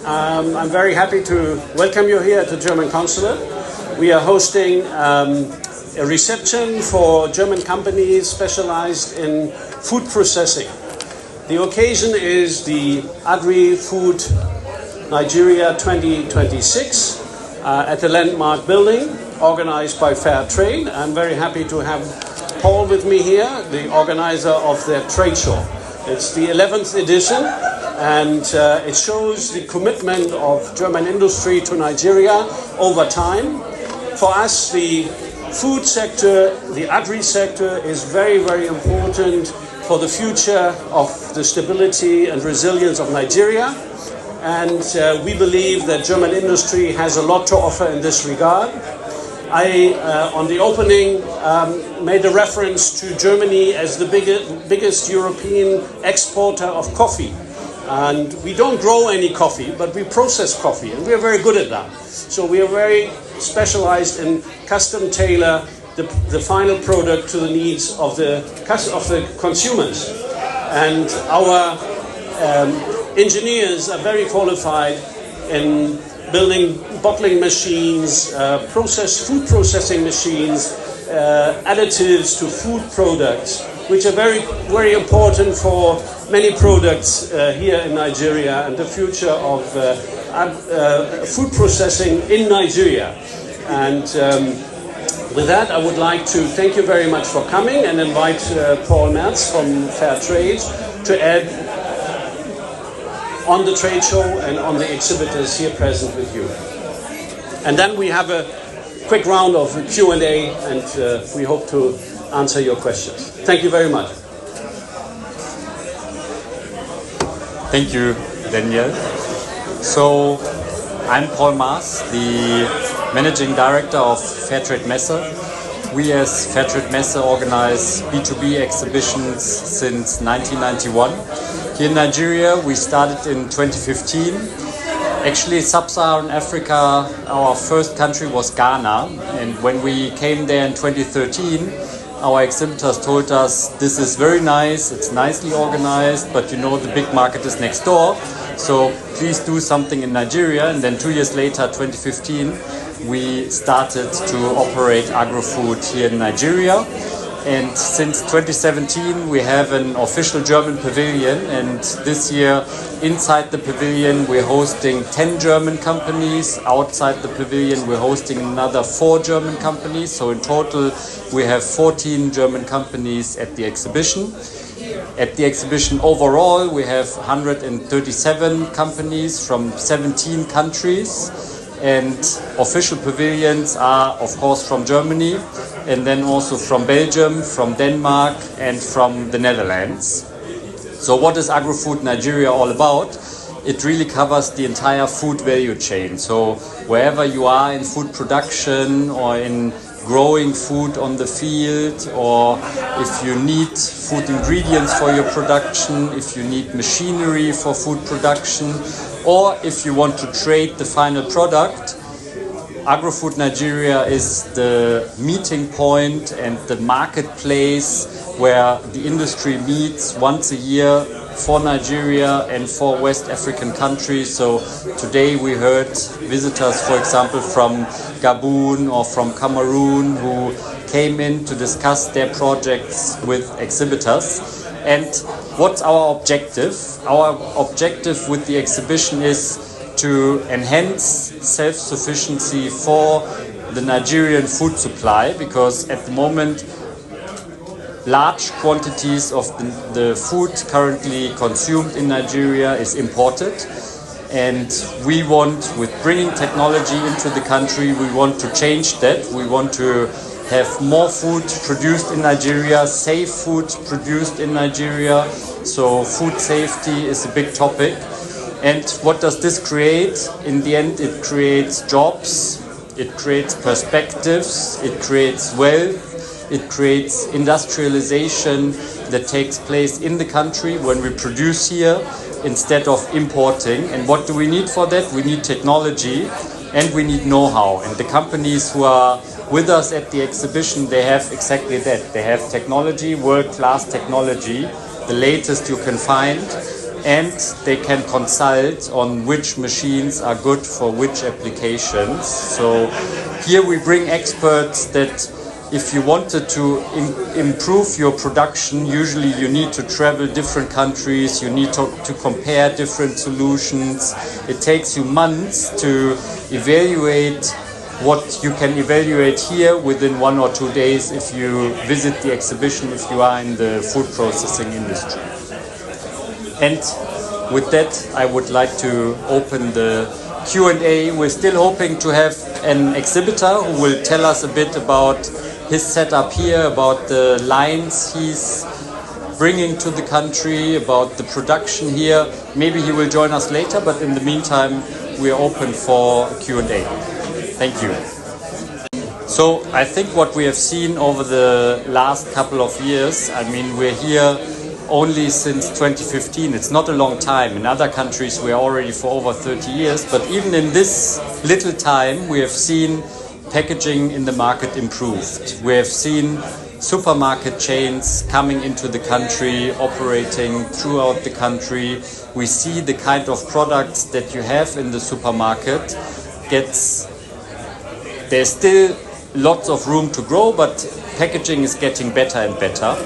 I'm very happy to welcome you here at the German Consulate. We are hosting a reception for German companies specialized in food processing. The occasion is the Agrofood Nigeria 2026 at the Landmark building, organized by Fair Trade. I'm very happy to have Paul with me here, the organizer of the trade show. It's the 11th edition, and it shows the commitment of German industry to Nigeria over time. For us, the food sector, the agri sector, is very, very important for the future of the stability and resilience of Nigeria. And we believe that German industry has a lot to offer in this regard. I, on the opening, made a reference to Germany as the biggest European exporter of coffee. And we don't grow any coffee, but we process coffee, and we're very good at that. So we are very specialized in custom tailor the final product to the needs of the consumers. And our engineers are very qualified in building bottling machines, food processing machines, additives to food products, which are very, very important for many products here in Nigeria and the future of food processing in Nigeria. And with that, I would like to thank you very much for coming and invite Paul Merz from Fair Trade to add on the trade show and on the exhibitors here present with you. And then we have a quick round of Q&A, and we hope to answer your questions. Thank you very much. Thank you, Daniel. So, I'm Paul Maas, the Managing Director of Fairtrade Messe. We as Fairtrade Messe organize B2B exhibitions since 1991. Here in Nigeria, we started in 2015. Actually, Sub-Saharan Africa, our first country was Ghana. And when we came there in 2013, our exhibitors told us, this is very nice, it's nicely organized, but you know the big market is next door. So please do something in Nigeria. And then 2 years later, 2015, we started to operate Agrofood here in Nigeria. And since 2017, we have an official German pavilion. And this year, inside the pavilion, we're hosting 10 German companies. Outside the pavilion, we're hosting another 4 German companies. So in total, we have 14 German companies at the exhibition. At the exhibition overall, we have 137 companies from 17 countries. And official pavilions are, of course, from Germany, and then also from Belgium, from Denmark, and from the Netherlands. So what is Agrofood Nigeria all about? It really covers the entire food value chain. So wherever you are in food production or in growing food on the field, or if you need food ingredients for your production, if you need machinery for food production, or if you want to trade the final product, Agrofood Nigeria is the meeting point and the marketplace where the industry meets once a year for Nigeria and for West African countries. So today we heard visitors, for example, from Gabon or from Cameroon, who came in to discuss their projects with exhibitors. And what's our objective? Our objective with the exhibition is to enhance self-sufficiency for the Nigerian food supply, because at the moment large quantities of the food currently consumed in Nigeria is imported. And we want, with bringing technology into the country, we want to change that. We want to have more food produced in Nigeria, safe food produced in Nigeria. So food safety is a big topic. And what does this create? In the end, it creates jobs, it creates perspectives, it creates wealth, it creates industrialization that takes place in the country when we produce here instead of importing. And what do we need for that? We need technology and we need know-how. And the companies who are with us at the exhibition, they have exactly that. They have technology, world-class technology, the latest you can find. and they can consult on which machines are good for which applications. So here we bring experts that if you wanted to improve your production, usually you need to travel different countries, you need to compare different solutions. It takes you months to evaluate what you can evaluate here within 1 or 2 days if you visit the exhibition, if you are in the food processing industry. And with that, I would like to open the Q&A. We're still hoping to have an exhibitor who will tell us a bit about his setup here, about the lines he's bringing to the country, about the production here. Maybe he will join us later, but in the meantime, we are open for Q&A. Thank you. So I think what we have seen over the last couple of years, I mean, we're here only since 2015. It's not a long time. In other countries, we are already for over 30 years. But even in this little time, we have seen packaging in the market improved. We have seen supermarket chains coming into the country, operating throughout the country. We see the kind of products that you have in the supermarket there's still lots of room to grow, but packaging is getting better and better.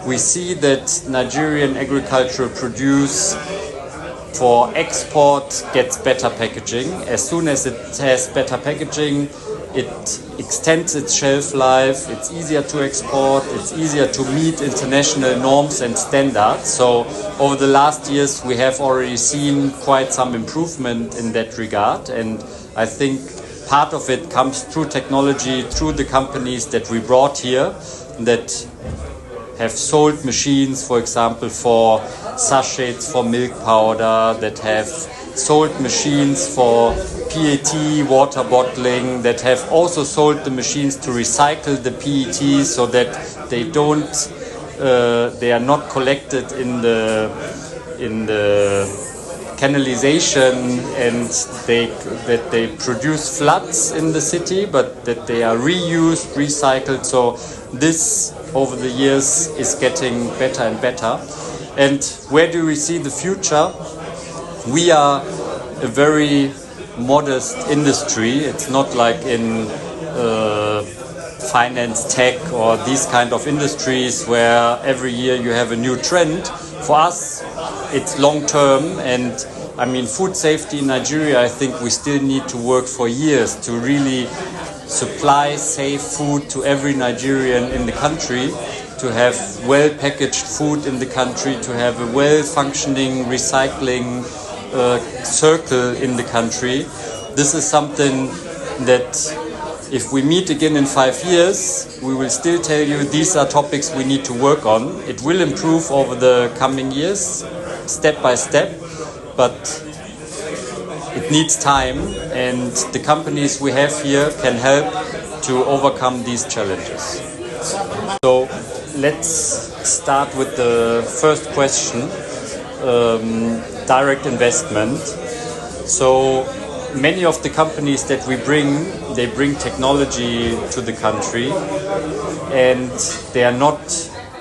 We see that Nigerian agricultural produce for export gets better packaging. As soon as it has better packaging, it extends its shelf life, it's easier to export, it's easier to meet international norms and standards. So over the last years, we have already seen quite some improvement in that regard. And I think part of it comes through technology, through the companies that we brought here that have sold machines, for example, for sachets for milk powder, that have sold machines for PET water bottling, that have also sold the machines to recycle the PET so that they are not collected in the canalization and that they produce floods in the city, but that they are reused, recycled. So this over the years is getting better and better. And where do we see the future? We are a very modest industry. It's not like in finance, tech or these kind of industries where every year you have a new trend. For us, it's long term, and I mean, food safety in Nigeria, I think we still need to work for years to really supply safe food to every Nigerian in the country, to have well-packaged food in the country, to have a well-functioning recycling circle in the country. This is something that if we meet again in 5 years, we will still tell you these are topics we need to work on. It will improve over the coming years, step by step, but it needs time, and the companies we have here can help to overcome these challenges. So let's start with the first question, direct investment. So many of the companies that we bring, they bring technology to the country, and they are not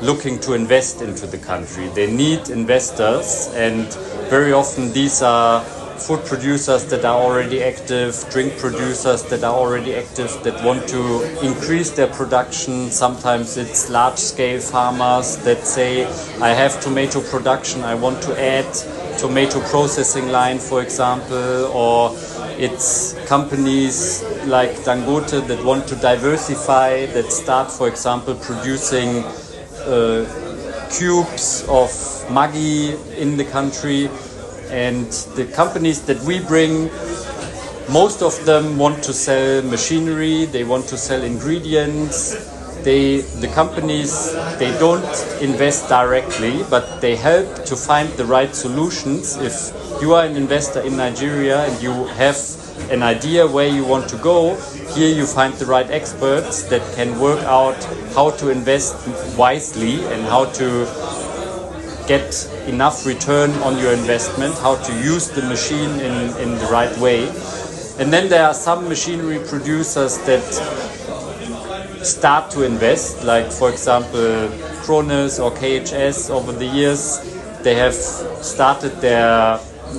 looking to invest into the country. They need investors, and very often these are food producers that are already active, drink producers that are already active, that want to increase their production. Sometimes it's large-scale farmers that say, I have tomato production, I want to add tomato processing line, for example, or it's companies like Dangote that want to diversify, that start, for example, producing cubes of Maggi in the country. And the companies that we bring, most of them want to sell machinery, they want to sell ingredients. The companies, they don't invest directly, but they help to find the right solutions. If you are an investor in Nigeria and you have an idea where you want to go, here you find the right experts that can work out how to invest wisely and how to get enough return on your investment, how to use the machine in the right way. And then there are some machinery producers that start to invest, like for example Kronos or KHS over the years. They have started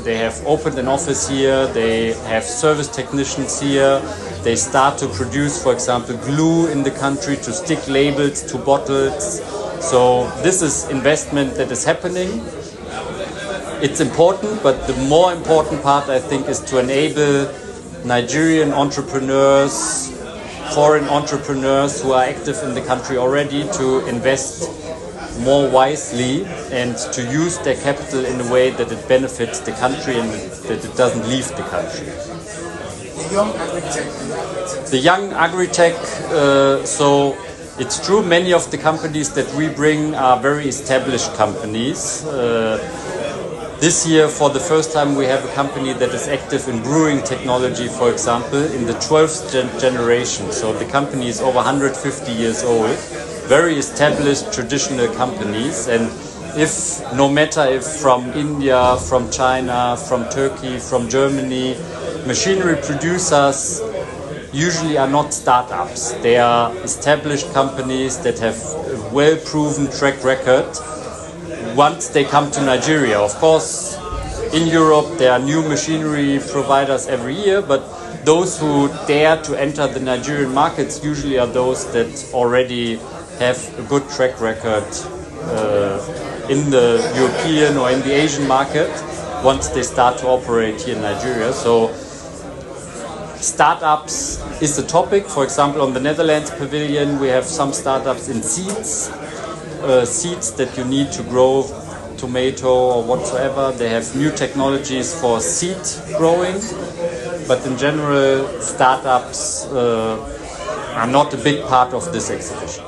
they have opened an office here, they have service technicians here, they start to produce, for example, glue in the country to stick labels to bottles. So this is investment that is happening. It's important, but the more important part, I think, is to enable Nigerian entrepreneurs, foreign entrepreneurs who are active in the country already to invest more wisely and to use their capital in a way that it benefits the country and that it doesn't leave the country. The young agri-tech, so it's true, many of the companies that we bring are very established companies. This year, for the first time, we have a company that is active in brewing technology, for example, in the 12th generation. So the company is over 150 years old. Very established traditional companies, and no matter if from India, from China, from Turkey, from Germany, machinery producers usually are not startups. They are established companies that have a well-proven track record once they come to Nigeria. Of course, in Europe there are new machinery providers every year, but those who dare to enter the Nigerian markets usually are those that already have a good track record in the European or in the Asian market once they start to operate here in Nigeria. So startups is the topic. For example, on the Netherlands pavilion we have some startups in seeds. Seeds that you need to grow tomato or whatsoever. They have new technologies for seed growing, but in general startups are not a big part of this exhibition.